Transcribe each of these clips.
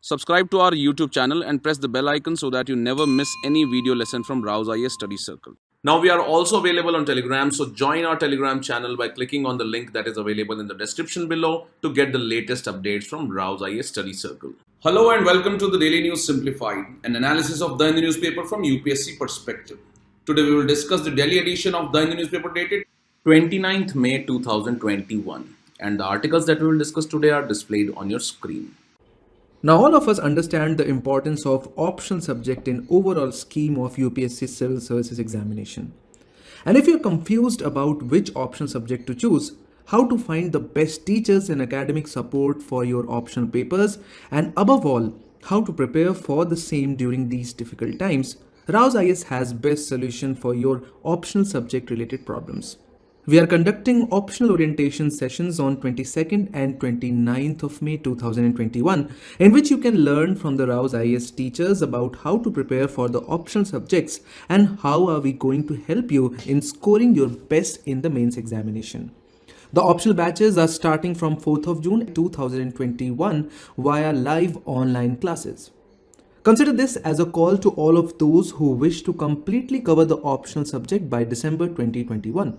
Subscribe to our YouTube channel and press the bell icon so that you never miss any video lesson from Rouse IAS Study Circle. Now we are also available on Telegram, so join our Telegram channel by clicking on the link that is available in the description below to get the latest updates from Rouse IAS Study Circle. Hello and welcome to the Daily News Simplified, an analysis of the Hindu newspaper from UPSC perspective. Today we will discuss the Delhi edition of the Hindu newspaper dated 29th May 2021, and the articles that we will discuss today are displayed on your screen. Now, all of us understand the importance of optional subject in overall scheme of UPSC Civil Services examination. And if you're confused about which optional subject to choose, how to find the best teachers and academic support for your optional papers, and above all, how to prepare for the same during these difficult times, Rouse IAS has best solution for your optional subject related problems. We are conducting optional orientation sessions on 22nd and 29th of May 2021, in which you can learn from the Rouse IAS teachers about how to prepare for the optional subjects and how are we going to help you in scoring your best in the mains examination. The optional batches are starting from 4th of June 2021 via live online classes. Consider this as a call to all of those who wish to completely cover the optional subject by December 2021.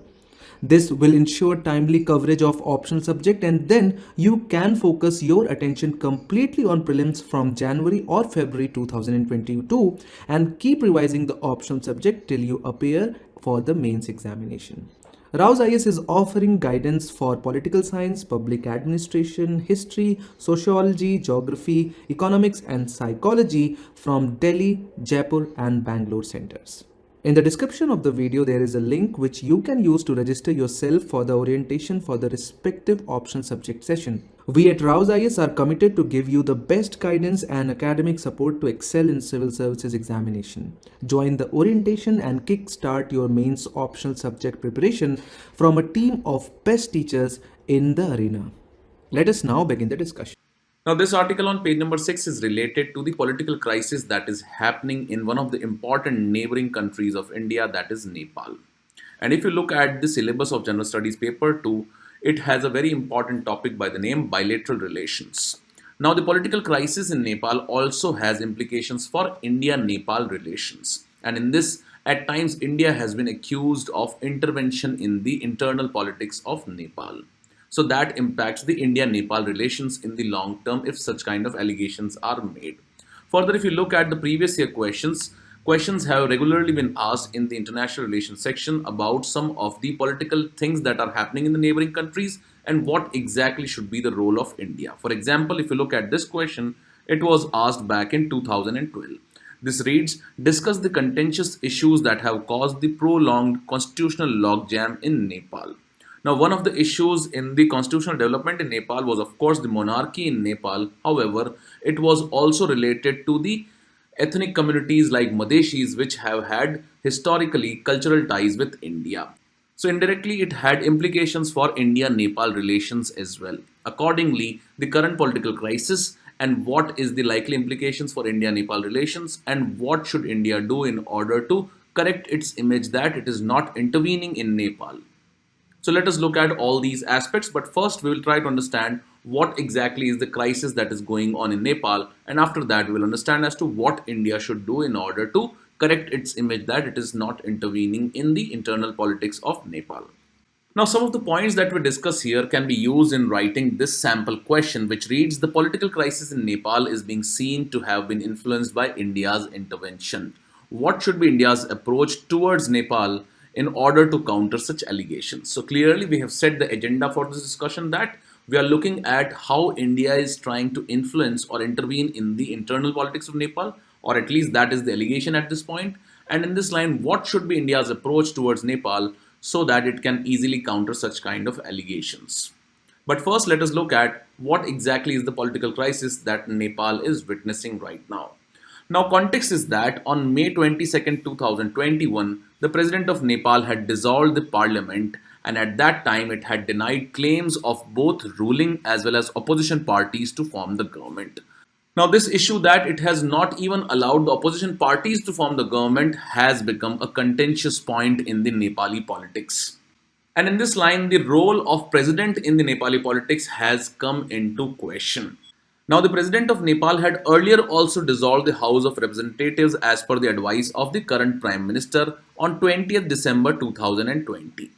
This will ensure timely coverage of optional subject, and then you can focus your attention completely on prelims from January or February 2022 and keep revising the optional subject till you appear for the mains examination. Rouse IAS is offering guidance for political science, public administration, history, sociology, geography, economics and psychology from Delhi, Jaipur and Bangalore centers. In the description of the video, there is a link which you can use to register yourself for the orientation for the respective optional subject session. We at Rouse IAS are committed to give you the best guidance and academic support to excel in civil services examination. Join the orientation and kickstart your mains optional subject preparation from a team of best teachers in the arena. Let us now begin the discussion. Now, this article on page number 6 is related to the political crisis that is happening in one of the important neighboring countries of India, that is Nepal. And if you look at the syllabus of General Studies paper 2, it has a very important topic by the name bilateral relations. Now, the political crisis in Nepal also has implications for India-Nepal relations. And in this, at times, India has been accused of intervention in the internal politics of Nepal. So that impacts the India-Nepal relations in the long term if such kind of allegations are made. Further, if you look at the previous year questions have regularly been asked in the international relations section about some of the political things that are happening in the neighboring countries and what exactly should be the role of India. For example, if you look at this question, it was asked back in 2012. This reads, discuss the contentious issues that have caused the prolonged constitutional logjam in Nepal. Now, one of the issues in the constitutional development in Nepal was, of course, the monarchy in Nepal. However, it was also related to the ethnic communities like Madeshis, which have had historically cultural ties with India. So, indirectly, it had implications for India Nepal relations as well. Accordingly, the current political crisis and what is the likely implications for India Nepal relations and what should India do in order to correct its image that it is not intervening in Nepal. So let us look at all these aspects, but first we will try to understand what exactly is the crisis that is going on in Nepal, and after that we will understand as to what India should do in order to correct its image that it is not intervening in the internal politics of Nepal. Now, some of the points that we discuss here can be used in writing this sample question, which reads, the political crisis in Nepal is being seen to have been influenced by India's intervention. What should be India's approach towards Nepal in order to counter such allegations? So clearly we have set the agenda for this discussion that we are looking at how India is trying to influence or intervene in the internal politics of Nepal, or at least that is the allegation at this point. And in this line, what should be India's approach towards Nepal so that it can easily counter such kind of allegations. But first, let us look at what exactly is the political crisis that Nepal is witnessing right now. Now, context is that on May 22nd, 2021, the president of Nepal had dissolved the parliament, and at that time it had denied claims of both ruling as well as opposition parties to form the government. Now, this issue that it has not even allowed the opposition parties to form the government has become a contentious point in the Nepali politics. And in this line, the role of president in the Nepali politics has come into question. Now, the president of Nepal had earlier also dissolved the House of Representatives as per the advice of the current Prime Minister on 20th December 2020.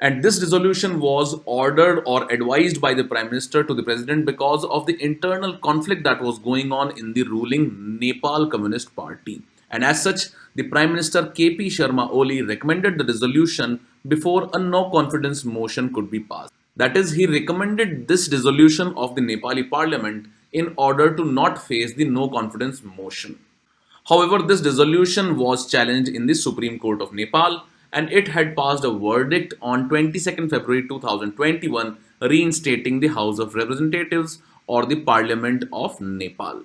And this resolution was ordered or advised by the Prime Minister to the President because of the internal conflict that was going on in the ruling Nepal Communist Party. And as such, the Prime Minister KP Sharma Oli recommended the resolution before a no confidence motion could be passed. That is, he recommended this dissolution of the Nepali parliament in order to not face the no confidence motion. However, this dissolution was challenged in the Supreme Court of Nepal and it had passed a verdict on 22nd February 2021 reinstating the House of Representatives or the Parliament of Nepal.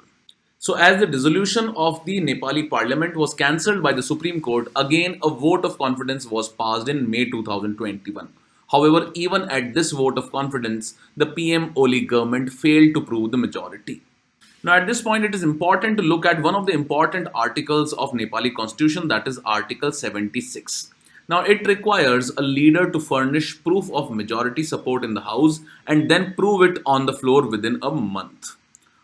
So, as the dissolution of the Nepali parliament was cancelled by the Supreme Court, again a vote of confidence was passed in May 2021. However, even at this vote of confidence, the PM Oli government failed to prove the majority. Now, at this point, it is important to look at one of the important articles of Nepali constitution, that is Article 76. Now, it requires a leader to furnish proof of majority support in the House and then prove it on the floor within a month.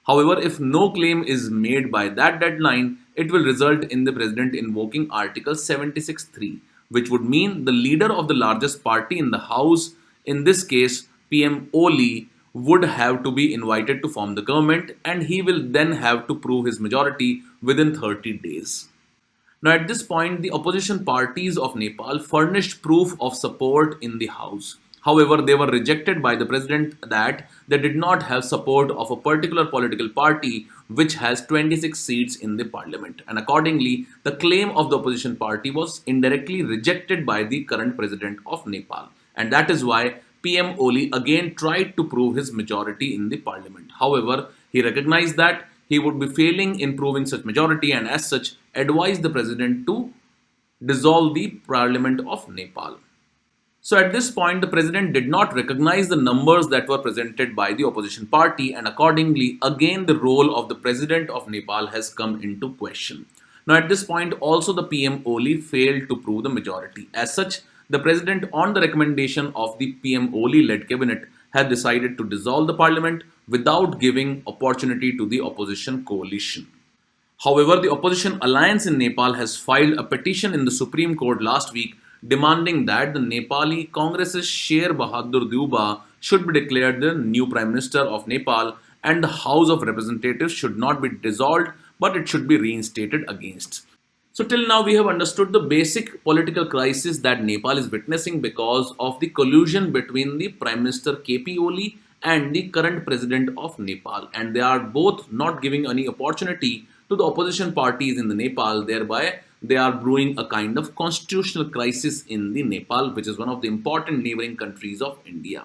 However, if no claim is made by that deadline, it will result in the president invoking Article 76(3), which would mean the leader of the largest party in the House, in this case PM Oli, would have to be invited to form the government and he will then have to prove his majority within 30 days. Now, at this point, the opposition parties of Nepal furnished proof of support in the House. However, they were rejected by the president that they did not have support of a particular political party which has 26 seats in the parliament. And accordingly, the claim of the opposition party was indirectly rejected by the current president of Nepal. And that is why PM Oli again tried to prove his majority in the parliament. However, he recognized that he would be failing in proving such majority and as such advised the president to dissolve the parliament of Nepal. So at this point, the president did not recognize the numbers that were presented by the opposition party, and accordingly, again the role of the president of Nepal has come into question. Now, at this point, also the PM Oli failed to prove the majority. As such, the president, on the recommendation of the PM Oli led cabinet, had decided to dissolve the parliament without giving opportunity to the opposition coalition. However, the opposition alliance in Nepal has filed a petition in the Supreme Court last week demanding that the Nepali Congress's Sher Bahadur Deuba should be declared the new Prime Minister of Nepal and the House of Representatives should not be dissolved but it should be reinstated against. So till now we have understood the basic political crisis that Nepal is witnessing because of the collusion between the Prime Minister KP Oli and the current President of Nepal, and they are both not giving any opportunity to the opposition parties in the Nepal, thereby they are brewing a kind of constitutional crisis in the Nepal, which is one of the important neighboring countries of India.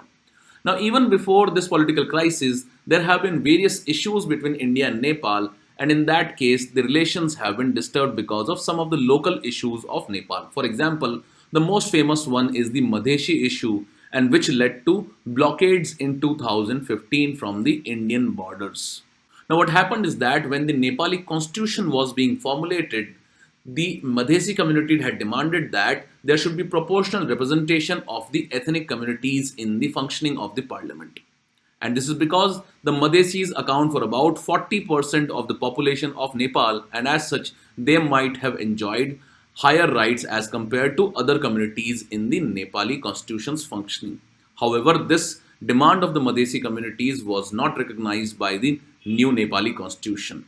Now, even before this political crisis, there have been various issues between India and Nepal, and in that case, the relations have been disturbed because of some of the local issues of Nepal. For example, the most famous one is the Madheshi issue, and which led to blockades in 2015 from the Indian borders. Now, what happened is that when the Nepali constitution was being formulated, the Madhesi community had demanded that there should be proportional representation of the ethnic communities in the functioning of the parliament. And this is because the Madhesis account for about 40% of the population of Nepal, and as such, they might have enjoyed higher rights as compared to other communities in the Nepali constitution's functioning. However, this demand of the Madhesi communities was not recognized by the new Nepali constitution.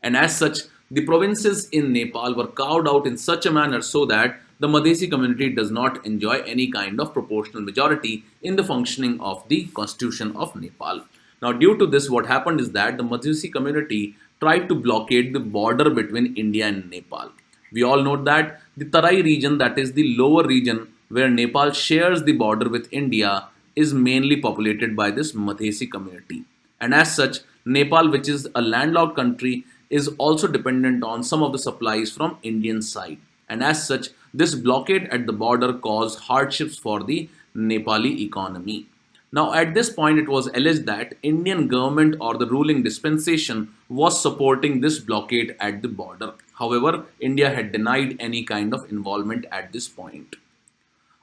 And as such, the provinces in Nepal were carved out in such a manner so that the Madhesi community does not enjoy any kind of proportional majority in the functioning of the constitution of Nepal. Now, due to this, what happened is that the Madhesi community tried to blockade the border between India and Nepal. We all know that the Tarai region, that is the lower region where Nepal shares the border with India, is mainly populated by this Madhesi community. And as such, Nepal, which is a landlocked country, is also dependent on some of the supplies from Indian side. And as such, this blockade at the border caused hardships for the Nepali economy. Now, at this point, it was alleged that Indian government or the ruling dispensation was supporting this blockade at the border. However, India had denied any kind of involvement at this point.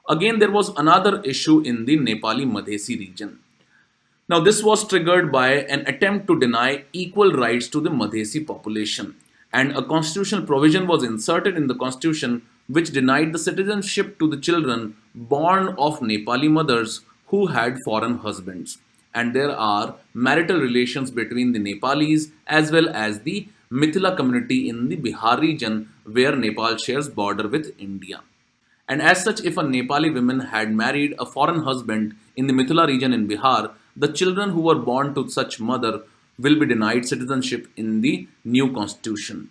Again, there was another issue in the Nepali Madhesi region. Now, this was triggered by an attempt to deny equal rights to the Madhesi population, and a constitutional provision was inserted in the constitution which denied the citizenship to the children born of Nepali mothers who had foreign husbands. And there are marital relations between the Nepalis as well as the Mithila community in the Bihar region where Nepal shares border with India. And as such, if a Nepali woman had married a foreign husband in the Mithila region in Bihar, the children who were born to such mother will be denied citizenship in the new constitution.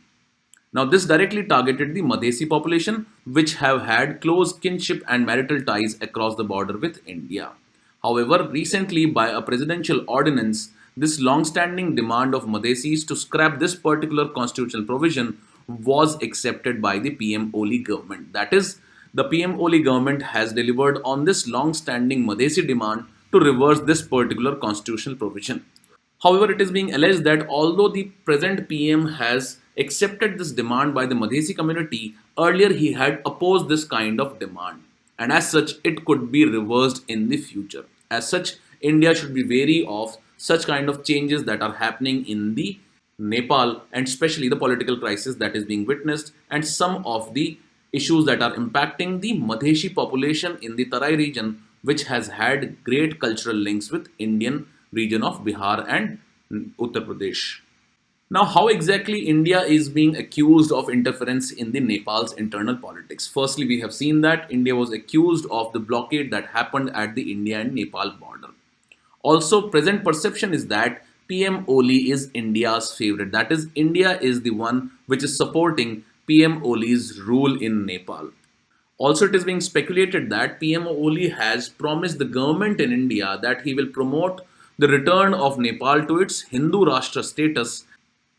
Now, this directly targeted the Madhesi population, which have had close kinship and marital ties across the border with India. However, recently, by a presidential ordinance, this long standing demand of Madhesis to scrap this particular constitutional provision was accepted by the PM Oli government. That is, the PM Oli government has delivered on this long standing Madhesi demand to reverse this particular constitutional provision. However, it is being alleged that although the present PM has accepted this demand by the Madhesi community, earlier he had opposed this kind of demand, and as such, it could be reversed in the future. As such, India should be wary of such kind of changes that are happening in the Nepal, and especially the political crisis that is being witnessed, and some of the issues that are impacting the Madheshi population in the Tarai region, which has had great cultural links with Indian region of Bihar and Uttar Pradesh. Now, how exactly India is being accused of interference in the Nepal's internal politics? Firstly, we have seen that India was accused of the blockade that happened at the India and Nepal border. Also, present perception is that PM Oli is India's favorite. That is, India is the one which is supporting PM Oli's rule in Nepal. Also, it is being speculated that PM Oli has promised the government in India that he will promote the return of Nepal to its Hindu Rashtra status,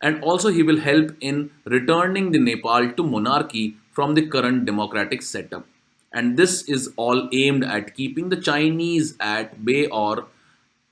and also he will help in returning the Nepal to monarchy from the current democratic setup. And this is all aimed at keeping the Chinese at bay or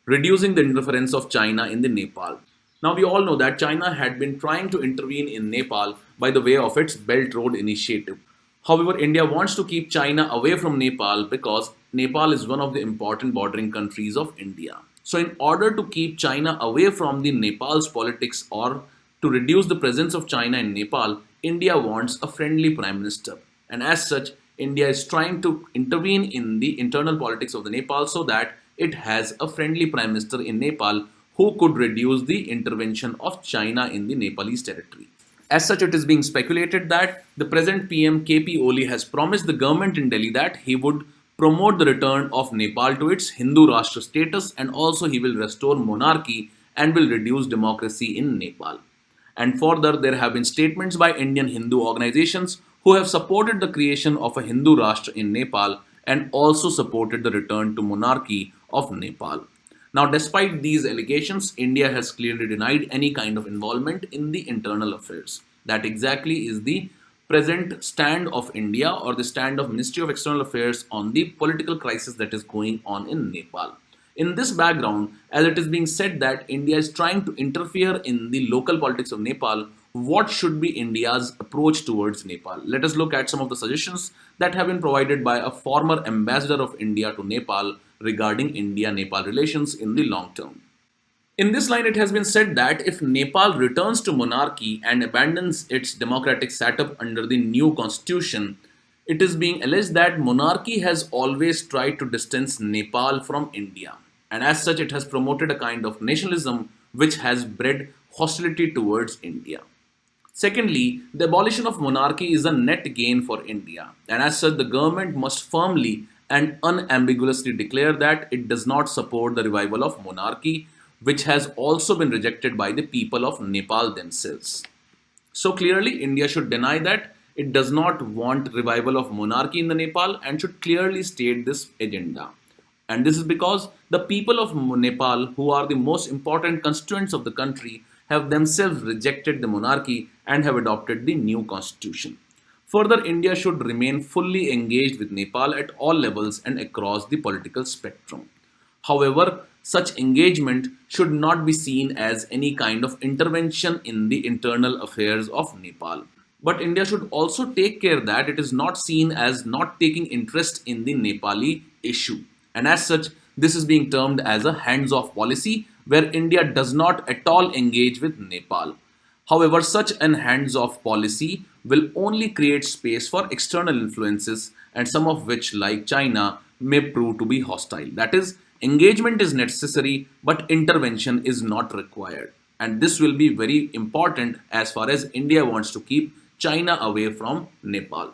reducing the interference of China in the Nepal. Now, we all know that China had been trying to intervene in Nepal by the way of its Belt Road Initiative. However, India wants to keep China away from Nepal because Nepal is one of the important bordering countries of India. So, in order to keep China away from the Nepal's politics or to reduce the presence of China in Nepal, India wants a friendly prime minister. And as such, India is trying to intervene in the internal politics of the Nepal so that it has a friendly prime minister in Nepal who could reduce the intervention of China in the Nepalese territory. As such, it is being speculated that the present PM KP Oli has promised the government in Delhi that he would promote the return of Nepal to its Hindu Rashtra status, and also he will restore monarchy and will reduce democracy in Nepal. And further, there have been statements by Indian Hindu organizations who have supported the creation of a Hindu Rashtra in Nepal and also supported the return to monarchy of Nepal. Now, despite these allegations, India has clearly denied any kind of involvement in the internal affairs. That exactly is the present stand of India or the stand of Ministry of External Affairs on the political crisis that is going on in Nepal. In this background, as it is being said that India is trying to interfere in the local politics of Nepal, what should be India's approach towards Nepal? Let us look at some of the suggestions that have been provided by a former ambassador of India to Nepal regarding India-Nepal relations in the long term. In this line, it has been said that if Nepal returns to monarchy and abandons its democratic setup under the new constitution, it is being alleged that monarchy has always tried to distance Nepal from India, and as such, it has promoted a kind of nationalism which has bred hostility towards India. Secondly, the abolition of monarchy is a net gain for India, and as such, the government must firmly and unambiguously declare that it does not support the revival of monarchy, which has also been rejected by the people of Nepal themselves. So clearly, India should deny that it does not want revival of monarchy in the Nepal and should clearly state this agenda. And this is because the people of Nepal, who are the most important constituents of the country, have themselves rejected the monarchy and have adopted the new constitution. Further, India should remain fully engaged with Nepal at all levels and across the political spectrum. However, such engagement should not be seen as any kind of intervention in the internal affairs of Nepal. But India should also take care that it is not seen as not taking interest in the Nepali issue. And as such, This is being termed as a hands-off policy where India does not at all engage with Nepal. However, such an hands-off policy will only create space for external influences, and some of which, like China, may prove to be hostile. That is, engagement is necessary, but intervention is not required. And this will be very important as far as India wants to keep China away from Nepal.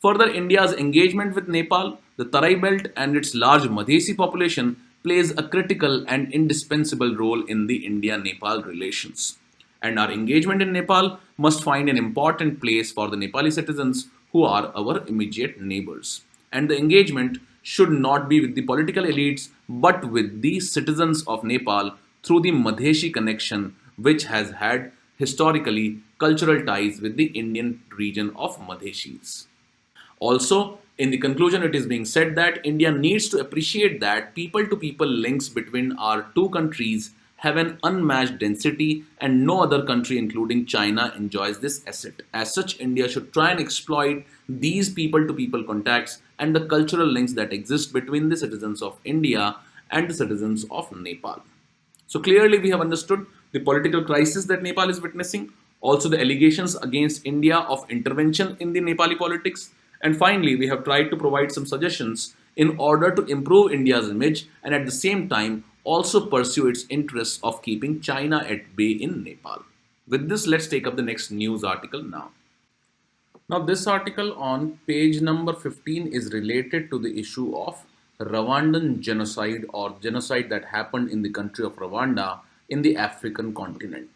Further, India's engagement with Nepal, the Tarai Belt, and its large Madhesi population plays a critical and indispensable role in the India Nepal relations. And our engagement in Nepal must find an important place for the Nepali citizens who are our immediate neighbors. And the engagement should not be with the political elites but with the citizens of Nepal through the Madheshi connection, which has had historically cultural ties with the Indian region of Madheshis. Also, in the conclusion, it is being said that India needs to appreciate that people to people links between our two countries have an unmatched density, and no other country, including China, enjoys this asset. As such, India should try and exploit these people to people contacts and the cultural links that exist between the citizens of India and the citizens of Nepal. So clearly, we have understood the political crisis that Nepal is witnessing, also the allegations against India of intervention in the Nepali politics, and finally, we have tried to provide some suggestions in order to improve India's image and at the same time also pursue its interests of keeping China at bay in Nepal. With this, let's take up the next news article now. Now, this article on page number 15 is related to the issue of Rwandan genocide or genocide that happened in the country of Rwanda in the African continent.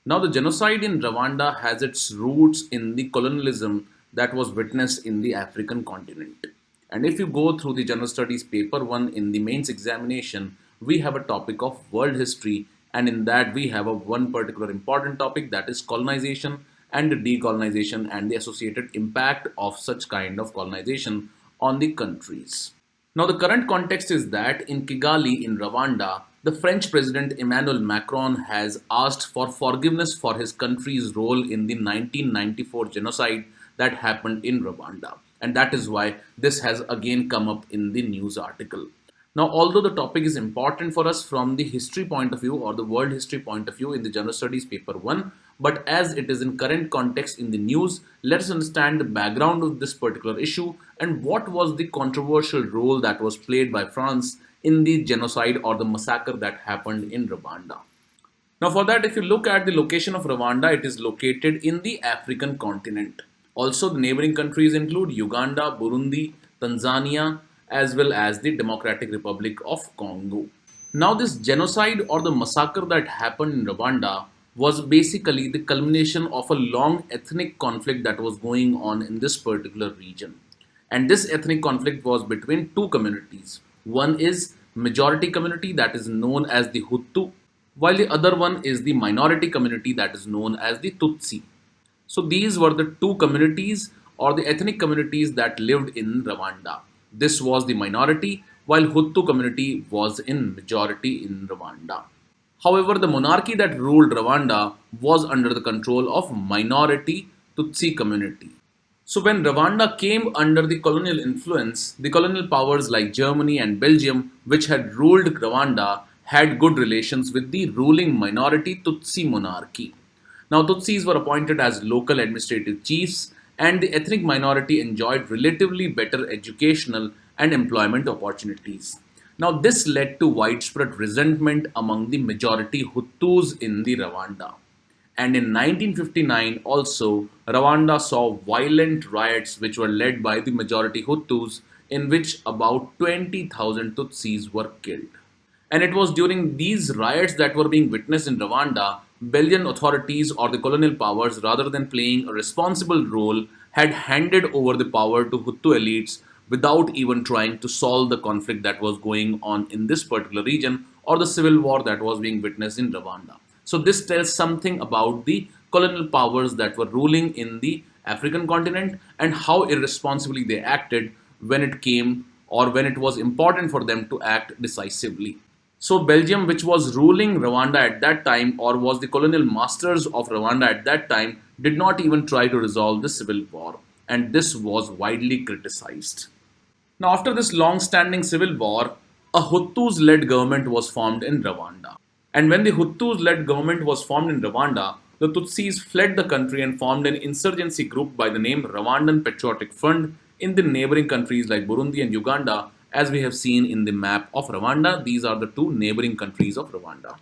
Now, the genocide in Rwanda has its roots in the colonialism that was witnessed in the African continent. And if you go through the General Studies paper 1 in the mains examination, we have a topic of world history, and in that we have a one particular important topic, that is colonization and decolonization and the associated impact of such kind of colonization on the countries. Now, the current context is that in Kigali, in Rwanda, the French President Emmanuel Macron has asked for forgiveness for his country's role in the 1994 genocide that happened in Rwanda. And that is why this has again come up in the news article. Now, although the topic is important for us from the history point of view or the world history point of view in the General Studies paper 1, but as it is in current context in the news, let us understand the background of this particular issue and what was the controversial role that was played by France in the genocide or the massacre that happened in Rwanda. Now, for that, if you look at the location of Rwanda, it is located in the African continent. Also, the neighboring countries include Uganda, Burundi, Tanzania, as well as the Democratic Republic of Congo. Now, this genocide or the massacre that happened in Rwanda was basically the culmination of a long ethnic conflict that was going on in this particular region. And this ethnic conflict was between two communities. One is majority community that is known as the Hutu, while the other one is the minority community that is known as the Tutsi. So these were the two communities or the ethnic communities that lived in Rwanda. This was the minority, while Hutu community was in majority in Rwanda. However, the monarchy that ruled Rwanda was under the control of minority Tutsi community. So when Rwanda came under the colonial influence, the colonial powers like Germany and Belgium, which had ruled Rwanda, had good relations with the ruling minority Tutsi monarchy. Now, Tutsis were appointed as local administrative chiefs, and the ethnic minority enjoyed relatively better educational and employment opportunities. Now, this led to widespread resentment among the majority Hutus in the Rwanda. And in 1959 also, Rwanda saw violent riots which were led by the majority Hutus, in which about 20,000 Tutsis were killed. And it was during these riots that were being witnessed in Rwanda, Belgian authorities or the colonial powers, rather than playing a responsible role, had handed over the power to Hutu elites without even trying to solve the conflict that was going on in this particular region or the civil war that was being witnessed in Rwanda. So this tells something about the colonial powers that were ruling in the African continent and how irresponsibly they acted when it came or when it was important for them to act decisively. So Belgium, which was ruling Rwanda at that time or was the colonial masters of Rwanda at that time, did not even try to resolve the civil war, and this was widely criticized. Now, after this long-standing civil war, a Hutus led government was formed in Rwanda. And when the Hutus led government was formed in Rwanda, the Tutsis fled the country and formed an insurgency group by the name Rwandan Patriotic Front in the neighboring countries like Burundi and Uganda, as we have seen in the map of Rwanda. These are the two neighboring countries of Rwanda.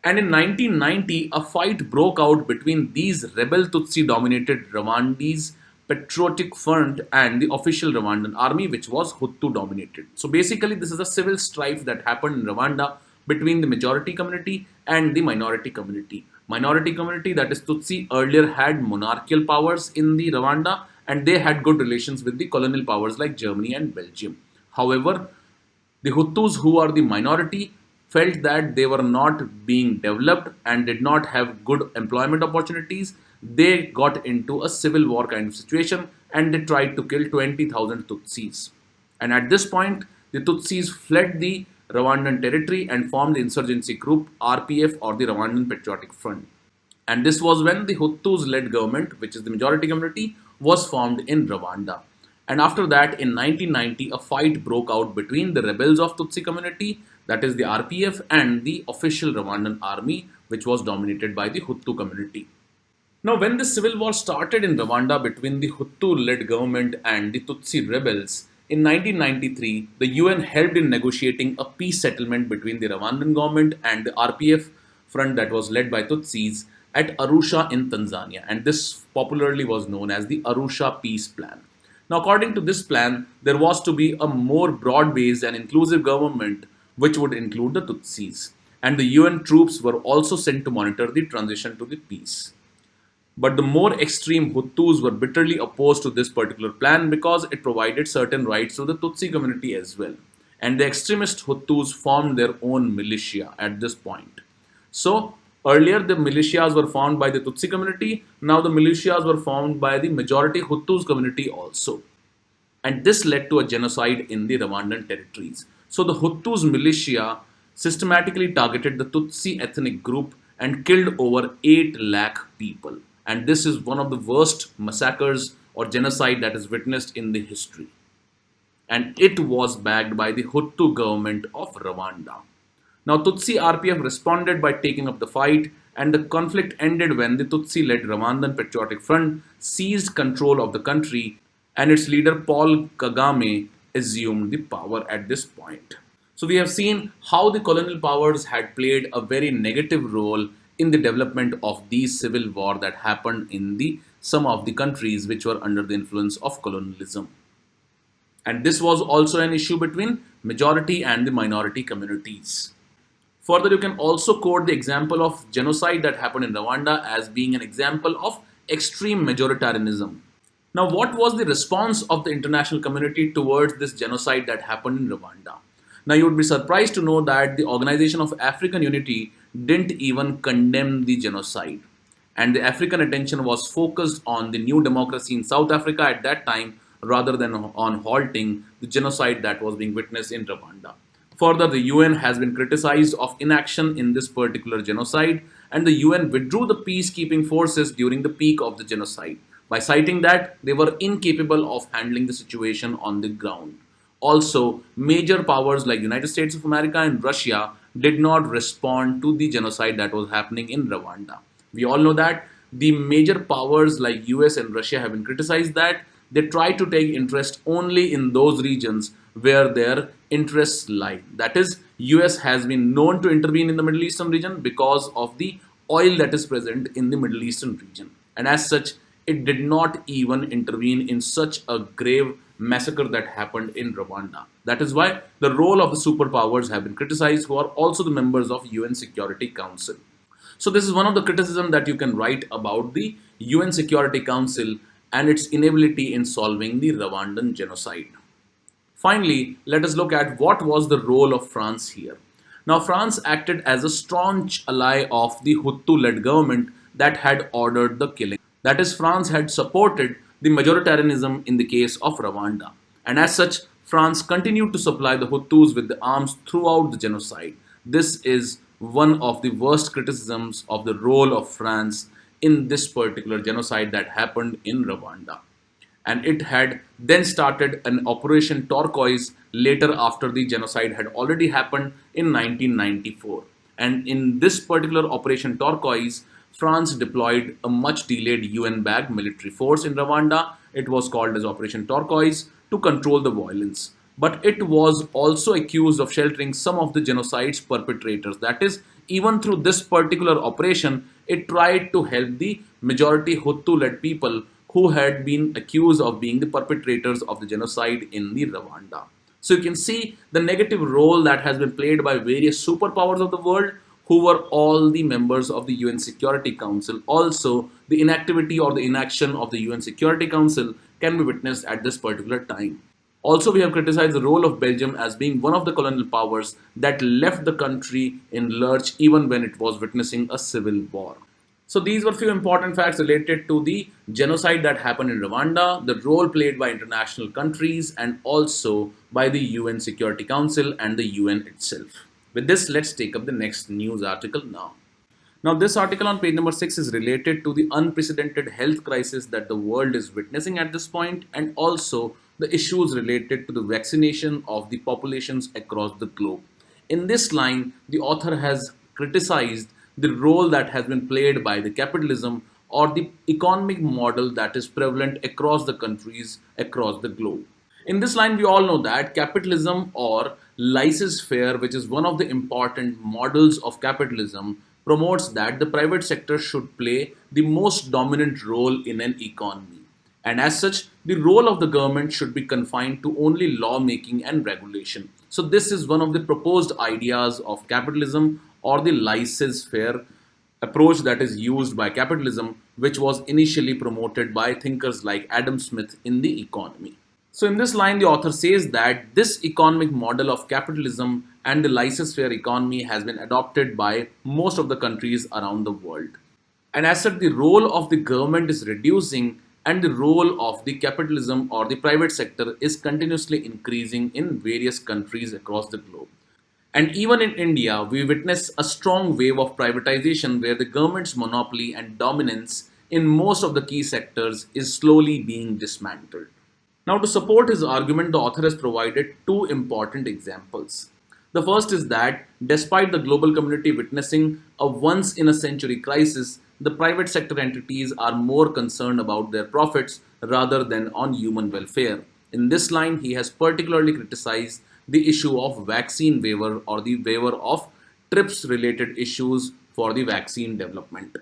And in 1990, a fight broke out between these rebel Tutsi dominated Rwandese Patriotic Front and the official Rwandan army, which was Hutu dominated. So basically, this is a civil strife that happened in Rwanda between the majority community and the minority community. Minority community, that is Tutsi, earlier had monarchical powers in the Rwanda and they had good relations with the colonial powers like Germany and Belgium. However, the Hutus, who are the minority, felt that they were not being developed and did not have good employment opportunities. They got into a civil war kind of situation and they tried to kill 20,000 Tutsis. And at this point, the Tutsis fled the Rwandan territory and formed the insurgency group RPF, or the Rwandan Patriotic Front. And this was when the Hutus led government, which is the majority community, was formed in Rwanda. And after that, in 1990, a fight broke out between the rebels of Tutsi community, that is the RPF, and the official Rwandan army, which was dominated by the Hutu community. Now, when the civil war started in Rwanda between the Hutu led government and the Tutsi rebels, in 1993, the UN helped in negotiating a peace settlement between the Rwandan government and the RPF front that was led by Tutsis at Arusha in Tanzania, and this popularly was known as the Arusha Peace Plan. Now, according to this plan, there was to be a more broad based and inclusive government which would include the Tutsis, and the UN troops were also sent to monitor the transition to the peace. But the more extreme Hutus were bitterly opposed to this particular plan because it provided certain rights to the Tutsi community as well. And the extremist Hutus formed their own militia at this point. So, earlier the militias were formed by the Tutsi community, now the militias were formed by the majority Hutus community also. And this led to a genocide in the Rwandan territories. So, the Hutus militia systematically targeted the Tutsi ethnic group and killed over 8 lakh people. And this is one of the worst massacres or genocide that is witnessed in the history. And it was backed by the Hutu government of Rwanda. Now, Tutsi RPF responded by taking up the fight, and the conflict ended when the Tutsi led Rwandan Patriotic Front seized control of the country and its leader Paul Kagame assumed the power at this point. So, we have seen how the colonial powers had played a very negative role in the development of these civil war that happened in the some of the countries which were under the influence of colonialism. And this was also an issue between majority and the minority communities. Further, you can also quote the example of genocide that happened in Rwanda as being an example of extreme majoritarianism. Now, what was the response of the international community towards this genocide that happened in Rwanda? Now, you would be surprised to know that the Organization of African Unity didn't even condemn the genocide. And the African attention was focused on the new democracy in South Africa at that time rather than on halting the genocide that was being witnessed in Rwanda. Further, the UN has been criticized of inaction in this particular genocide, and the UN withdrew the peacekeeping forces during the peak of the genocide by citing that they were incapable of handling the situation on the ground. Also, major powers like United States of America and Russia did not respond to the genocide that was happening in Rwanda. We all know that the major powers like US and Russia have been criticized that they try to take interest only in those regions where their interests lie. That is, US has been known to intervene in the Middle Eastern region because of the oil that is present in the Middle Eastern region. And as such, it did not even intervene in such a grave massacre that happened in Rwanda. That is why the role of the superpowers have been criticized, who are also the members of UN Security Council. So this is one of the criticism that you can write about the UN Security Council and its inability in solving the Rwandan genocide. Finally, let us look at what was the role of France here. Now, France acted as a staunch ally of the Hutu-led government that had ordered the killing. That is, France had supported the majoritarianism in the case of Rwanda. And as such, France continued to supply the Hutus with the arms throughout the genocide. This is one of the worst criticisms of the role of France in this particular genocide that happened in Rwanda. and it had then started an Operation Turquoise later after the genocide had already happened in 1994. And in this particular Operation Turquoise, France deployed a much delayed UN backed military force in Rwanda. It was called as Operation Turquoise to control the violence. But it was also accused of sheltering some of the genocide's perpetrators. That is, even through this particular operation, it tried to help the majority Hutu led people who had been accused of being the perpetrators of the genocide in the Rwanda. So you can see the negative role that has been played by various superpowers of the world who were all the members of the UN Security Council. Also, the inactivity or the inaction of the UN Security Council can be witnessed at this particular time. Also, we have criticized the role of Belgium as being one of the colonial powers that left the country in lurch even when it was witnessing a civil war. So these were few important facts related to the genocide that happened in Rwanda, the role played by international countries and also by the UN Security Council and the UN itself. With this, let's take up the next news article now. Now, this article on page number 6 is related to the unprecedented health crisis that the world is witnessing at this point and also the issues related to the vaccination of the populations across the globe. In this line, the author has criticized the role that has been played by the capitalism or the economic model that is prevalent across the countries across the globe. In this line, we all know that capitalism or laissez-faire, which is one of the important models of capitalism, promotes that the private sector should play the most dominant role in an economy. And as such, the role of the government should be confined to only lawmaking and regulation. So, this is one of the proposed ideas of capitalism or the laissez-faire approach that is used by capitalism, which was initially promoted by thinkers like Adam Smith in the economy. So, in this line, the author says that this economic model of capitalism and the laissez-faire economy has been adopted by most of the countries around the world. And as such, the role of the government is reducing and the role of the capitalism or the private sector is continuously increasing in various countries across the globe. And even in India, we witness a strong wave of privatization where the government's monopoly and dominance in most of the key sectors is slowly being dismantled. Now, to support his argument, the author has provided two important examples. The first is that despite the global community witnessing a once in a century crisis, the private sector entities are more concerned about their profits rather than on human welfare. In this line, he has particularly criticized the issue of vaccine waiver or the waiver of TRIPS related issues for the vaccine development.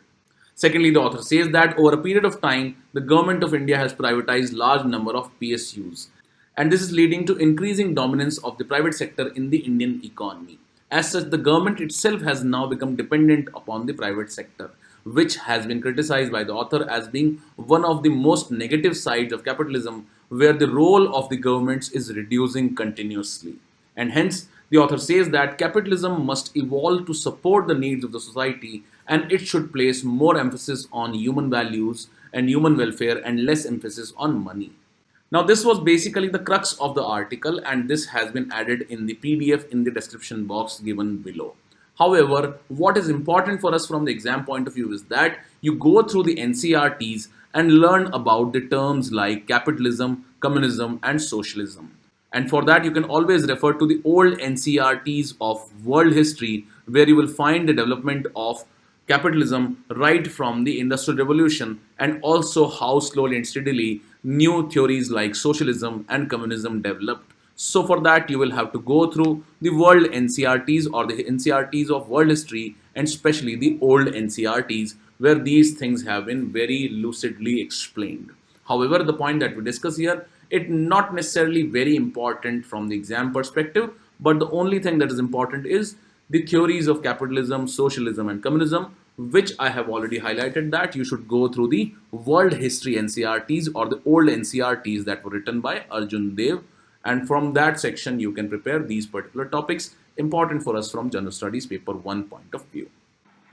Secondly, the author says that over a period of time, the government of India has privatized large number of PSUs, and this is leading to increasing dominance of the private sector in the Indian economy. As such, the government itself has now become dependent upon the private sector, which has been criticized by the author as being one of the most negative sides of capitalism, where the role of the governments is reducing continuously. And hence, the author says that capitalism must evolve to support the needs of the society and it should place more emphasis on human values and human welfare and less emphasis on money. Now, this was basically the crux of the article, and this has been added in the PDF in the description box given below. However, what is important for us from the exam point of view is that you go through the NCRTs and learn about the terms like capitalism, communism, and socialism. And for that, you can always refer to the old NCRTs of world history, where you will find the development of capitalism right from the Industrial Revolution and also how slowly and steadily new theories like socialism and communism developed. So for that, you will have to go through the world NCRTs or the NCRTs of world history and especially the old NCRTs where these things have been very lucidly explained. However, the point that we discuss here, it not necessarily very important from the exam perspective, but the only thing that is important is the theories of capitalism, socialism and communism, which I have already highlighted that you should go through the world history NCRTs or the old NCRTs that were written by Arjun Dev, and from that section you can prepare these particular topics important for us from General Studies paper 1 point of view.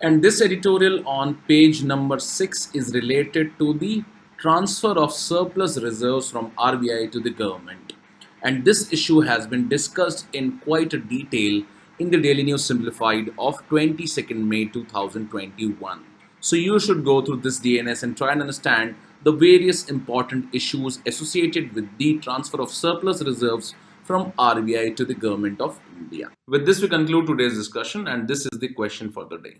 And this editorial on page number 6 is related to the transfer of surplus reserves from RBI to the government. And this issue has been discussed in quite a detail in the Daily News Simplified of 22nd May 2021. So you should go through this DNS and try and understand the various important issues associated with the transfer of surplus reserves from RBI to the government of India. With this, we conclude today's discussion, and this is the question for the day.